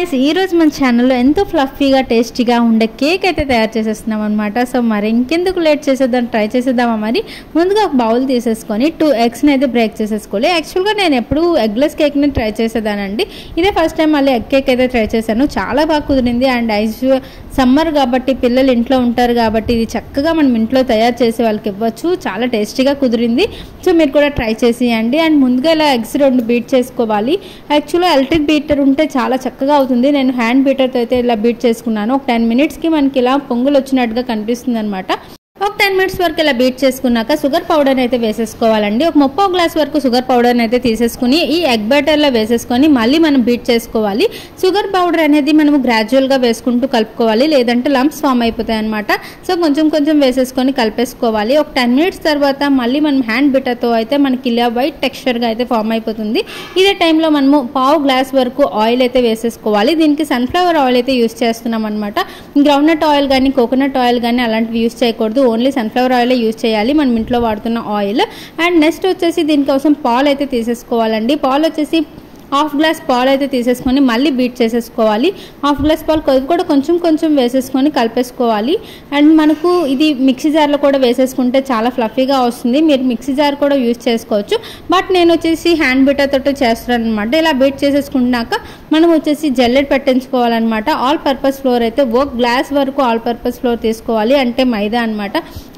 Guys ఈ రోజు మన ఛానల్లో ఎంతో ఫ్లఫీగా టేస్టీగా ఉండే కేక్ అయితే తయారు చేసేస్తున్నాం అనమాట. సో మరి ఇంకెందుకు లేట్ చేసేద్దాం, ట్రై చేసేద్దామా. మరి ముందుగా ఒక బౌల్ తీసేసుకొని 2 ఎగ్స్ని అయితే బ్రేక్ చేసేసుకోవాలి. యాక్చువల్గా నేను ఎప్పుడు ఎగ్లెస్ కేక్ని ట్రై చేసేదానండి. ఇదే ఫస్ట్ టైం మళ్ళీ ఎగ్ కేక్ అయితే ట్రై చేశాను. చాలా బాగా కుదిరింది. అండ్ సమ్మర్ కాబట్టి పిల్లలు ఇంట్లో ఉంటారు కాబట్టి ఇది చక్కగా మనం ఇంట్లో తయారు చేసే వాళ్ళకి ఇవ్వచ్చు. చాలా టేస్టీగా కుదిరింది. సో మీరు కూడా ట్రై చేసేయండి. అండ్ ముందుగా ఇలా ఎగ్స్ 2 బీట్ చేసుకోవాలి. యాక్చువల్గా ఎలక్ట్రిక్ బీటర్ ఉంటే చాలా చక్కగా అవుతుంది. నేను హ్యాండ్ బీటర్తో అయితే ఇలా బీట్ చేసుకున్నాను. ఒక 10 మినిట్స్కి మనకి ఇలా పొంగులు వచ్చినట్టుగా కనిపిస్తుంది అనమాట. ఒక 10 మినిట్స్ వరకు ఇలా బీట్ చేసుకున్నాక షుగర్ పౌడర్ అయితే వేసేసుకోవాలండి. ఒక 30 గ్లాస్ వరకు షుగర్ పౌడర్ని అయితే తీసేసుకుని ఈ ఎగ్ బ్యాటర్లో వేసేసుకొని మళ్ళీ మనం బీట్ చేసుకోవాలి. షుగర్ పౌడర్ అనేది మనము గ్రాడ్యువల్గా వేసుకుంటూ కలుపుకోవాలి, లేదంటే లంప్స్ ఫామ్ అయిపోతాయి అనమాట. సో కొంచెం కొంచెం వేసేసుకొని కలిపేసుకోవాలి. ఒక 10 మినిట్స్ తర్వాత మళ్ళీ మనం హ్యాండ్ బీటర్తో అయితే మనకి ఇలా వైట్ టెక్స్చర్గా అయితే ఫామ్ అయిపోతుంది. ఇదే టైంలో మనము 1/2 గ్లాస్ వరకు ఆయిల్ అయితే వేసేసుకోవాలి. దీనికి సన్ఫ్లవర్ ఆయిల్ అయితే యూస్ చేస్తున్నాం అనమాట. గ్రౌండ్నట్ ఆయిల్ కానీ కోకోనట్ ఆయిల్ కానీ అలాంటివి యూస్ చేయకూడదు. ఓన్లీ సన్ఫ్లవర్ ఆయిల్ యూజ్ చేయాలి మనం ఇంట్లో వాడుతున్న ఆయిల్. అండ్ నెక్స్ట్ వచ్చేసి దీనికోసం పాలు అయితే తీసేసుకోవాలండి. పాలు వచ్చేసి 1/2 గ్లాస్ పాలు అయితే తీసేసుకొని మళ్ళీ బీట్ చేసేసుకోవాలి. 1/2 గ్లాస్ పాలు కూడా కొంచెం కొంచెం వేసేసుకొని కలిపేసుకోవాలి. అండ్ మనకు ఇది మిక్సీ జార్లో కూడా వేసేసుకుంటే చాలా ఫ్లఫీగా వస్తుంది. మీరు మిక్సీ జార్ కూడా యూజ్ చేసుకోవచ్చు. బట్ నేను వచ్చేసి హ్యాండ్ బీటర్ తోటి చేస్తున్నాను అనమాట. ఇలా బీట్ చేసేసుకున్నాక మనం వచ్చేసి జల్లెడ్ పెట్టించుకోవాలన్నమాట. ఆల్ పర్పస్ ఫ్లోర్ అయితే 1 గ్లాస్ వరకు ఆల్ పర్పస్ ఫ్లోర్ తీసుకోవాలి, అంటే మైదా అనమాట.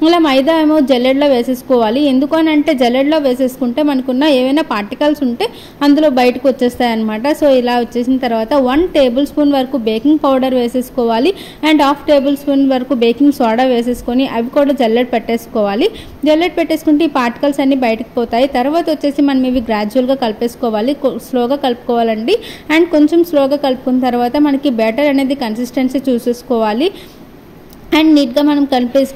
ఇలా మైదా ఏమో జల్లెడ్లో వేసేసుకోవాలి. ఎందుకనంటే జల్లెడ్లో వేసేసుకుంటే మనకున్న ఏవైనా పార్టికల్స్ ఉంటే అందులో బయటకు వచ్చేస్తాయి అనమాట. సో ఇలా వచ్చేసిన తర్వాత 1 టేబుల్ స్పూన్ వరకు బేకింగ్ పౌడర్ వేసేసుకోవాలి. అండ్ 1/2 టేబుల్ స్పూన్ వరకు బేకింగ్ సోడా వేసేసుకొని అవి కూడా జల్లెడ్ పెట్టేసుకోవాలి. జల్లెడ్ పెట్టేసుకుంటే ఈ పార్టికల్స్ అన్ని బయటకు పోతాయి. తర్వాత వచ్చేసి మనం ఇవి గ్రాడ్యువల్గా కలిపేసుకోవాలి, స్లోగా కలుపుకోవాలండి. అండ్ కొంచెం స్లోగా కలుపుకున్న తర్వాత మనకి బ్యాటర్ అనేది కన్సిస్టెన్సీ చూసేసుకోవాలి. అండ్ నీట్గా మనం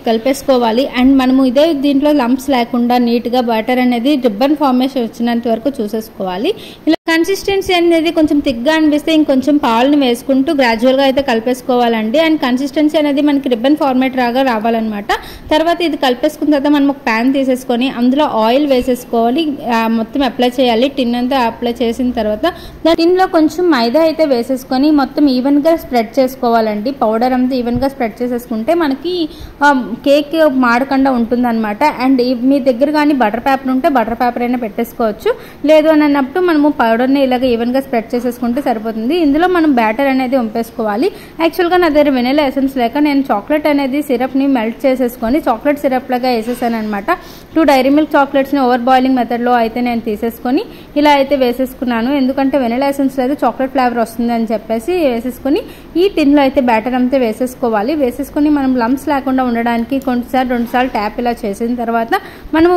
కలిపేసుకోవాలి. అండ్ మనము ఇదే దీంట్లో లంప్స్ లేకుండా నీట్గా బ్యాటర్ అనేది రిబ్బన్ ఫార్మేషన్ వచ్చినంత వరకు చూసేసుకోవాలి. ఇలా కన్సిస్టెన్సీ అనేది కొంచెం థిక్గా అనిపిస్తే ఇంకొంచెం పాలను వేసుకుంటూ గ్రాడ్యువల్గా అయితే కలిపేసుకోవాలండి. అండ్ కన్సిస్టెన్సీ అనేది మనకి రిబ్బన్ ఫార్మేట్ రాగా రావాలన్నమాట. తర్వాత ఇది కలిపేసుకున్న తర్వాత మనం ఒక ప్యాన్ తీసేసుకొని అందులో ఆయిల్ వేసేసుకోవాలి. మొత్తం అప్లై చేయాలి. టిన్ అంతా అప్లై చేసిన తర్వాత టిన్లో కొంచెం మైదా అయితే వేసేసుకొని మొత్తం ఈవెన్గా స్ప్రెడ్ చేసుకోవాలండి. పౌడర్ అంతా ఈవెన్గా స్ప్రెడ్ చేసేసుకుంటే మనకి కేక్ మాడకుండా ఉంటుంది అనమాట. అండ్ మీ దగ్గర కానీ బటర్ పేపర్ ఉంటే బటర్ పేపర్ అయినా పెట్టేసుకోవచ్చు. లేదు అని అన్నప్పుడు మనము పౌడర్ని ఇలాగ ఈవెన్గా స్ప్రెడ్ చేసేసుకుంటే సరిపోతుంది. ఇందులో మనం బ్యాటర్ అనేది వంపేసుకోవాలి. యాక్చువల్గా నా దగ్గర వెనిలా ఎసెన్స్ లేక నేను చాక్లెట్ అనేది సిరప్ని మెల్ట్ చేసేసుకొని చాక్లెట్ సిరప్ లాగా వేసేసాను అనమాట. 2 డైరీ మిల్క్ చాక్లెట్స్ని ఓవర్ బాయిలింగ్ మెథడ్లో అయితే నేను తీసేసుకొని ఇలా అయితే వేసేసుకున్నాను. ఎందుకంటే వెనిలా ఎసెన్స్ లేదు చాక్లెట్ ఫ్లేవర్ వస్తుంది అని చెప్పేసి వేసేసుకొని ఈ టిన్లో అయితే బ్యాటర్ అంతా వేసేసుకోవాలి. వేసేసుకొని మనం లంప్స్ లేకుండా ఉండడానికి కొంచెంసార్లు 2 సార్లు ట్యాప్ ఇలా చేసిన తర్వాత మనము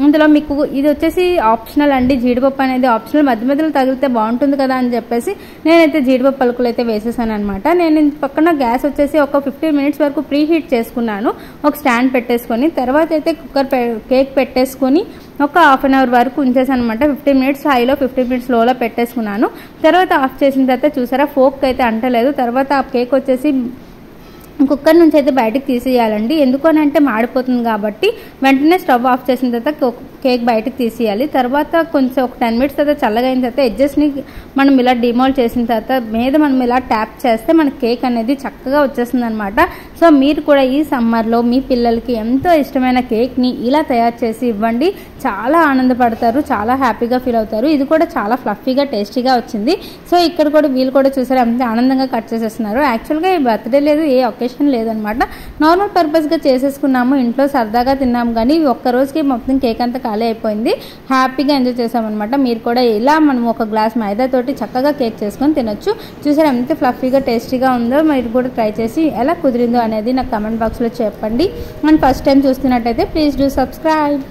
ఇందులో మీకు ఇది వచ్చేసి ఆప్షనల్ అండి. జీడిపప్పు అనేది ఆప్షనల్. మధ్య మధ్యలో తగిలితే బాగుంటుంది కదా అని చెప్పేసి నేనైతే జీడిపప్పు పలుకులు అయితే వేసేసాను అనమాట. నేను పక్కన గ్యాస్ వచ్చేసి ఒక 15 మినిట్స్ వరకు ప్రీ హీట్ చేసుకున్నాను. ఒక స్టాండ్ పెట్టేసుకొని తర్వాత అయితే కేక్ పెట్టేసుకొని ఒక 1/2 అవర్ వరకు ఉంచేసాను అనమాట. 15 మినిట్స్ హైలో 15 మినిట్స్ లోలో పెట్టేసుకున్నాను. తర్వాత ఆఫ్ చేసిన తర్వాత చూసారా ఫోక్ అయితే అంటలేదు. తర్వాత ఆ కేక్ వచ్చేసి కుక్కర్ నుంచి అయితే బయటకు తీసేయాలండి. ఎందుకనంటే మాడిపోతుంది కాబట్టి వెంటనే స్టవ్ ఆఫ్ చేసిన తర్వాత కేక్ బయటకు తీసేయాలి. తర్వాత కొంచెం ఒక 10 మినిట్స్ తర్వాత చల్లగా అయిన తర్వాత ఎడ్జెస్ని మనం ఇలా డిమోల్డ్ చేసిన తర్వాత మీద మనం ఇలా ట్యాప్ చేస్తే మన కేక్ అనేది చక్కగా వచ్చేస్తుంది అనమాట. సో మీరు కూడా ఈ సమ్మర్లో మీ పిల్లలకి ఎంతో ఇష్టమైన కేక్ని ఇలా తయారు చేసి ఇవ్వండి. చాలా ఆనందపడతారు, చాలా హ్యాపీగా ఫీల్ అవుతారు. ఇది కూడా చాలా ఫ్లఫీగా టేస్టీగా వచ్చింది. సో ఇక్కడ కూడా వీళ్ళు కూడా చూసారు అంత ఆనందంగా కట్ చేసేస్తున్నారు. యాక్చువల్గా ఈ బర్త్డే లేదు, ఏ ఒకేషన్ లేదనమాట. నార్మల్ పర్పస్గా చేసేసుకున్నాము, ఇంట్లో సరదాగా తిన్నాము. కానీ ఒక్కరోజుకి మొత్తం కేక్ అంతా ఖాళీ అయిపోయింది. హ్యాపీగా ఎంజాయ్ చేసామన్నమాట. మీరు కూడా ఇలా మనం ఒక గ్లాస్ మైదాతోటి చక్కగా కేక్ చేసుకొని తినొచ్చు. చూసారు ఎంత ఫ్లఫీగా టేస్టీగా ఉందో. మీరు కూడా ట్రై చేసి ఎలా కుదిరిందో అనేది నాకు కమెంట్ బాక్స్లో చెప్పండి. అండ్ ఫస్ట్ టైం చూస్తున్నట్టయితే ప్లీజ్ డూ సబ్స్క్రైబ్.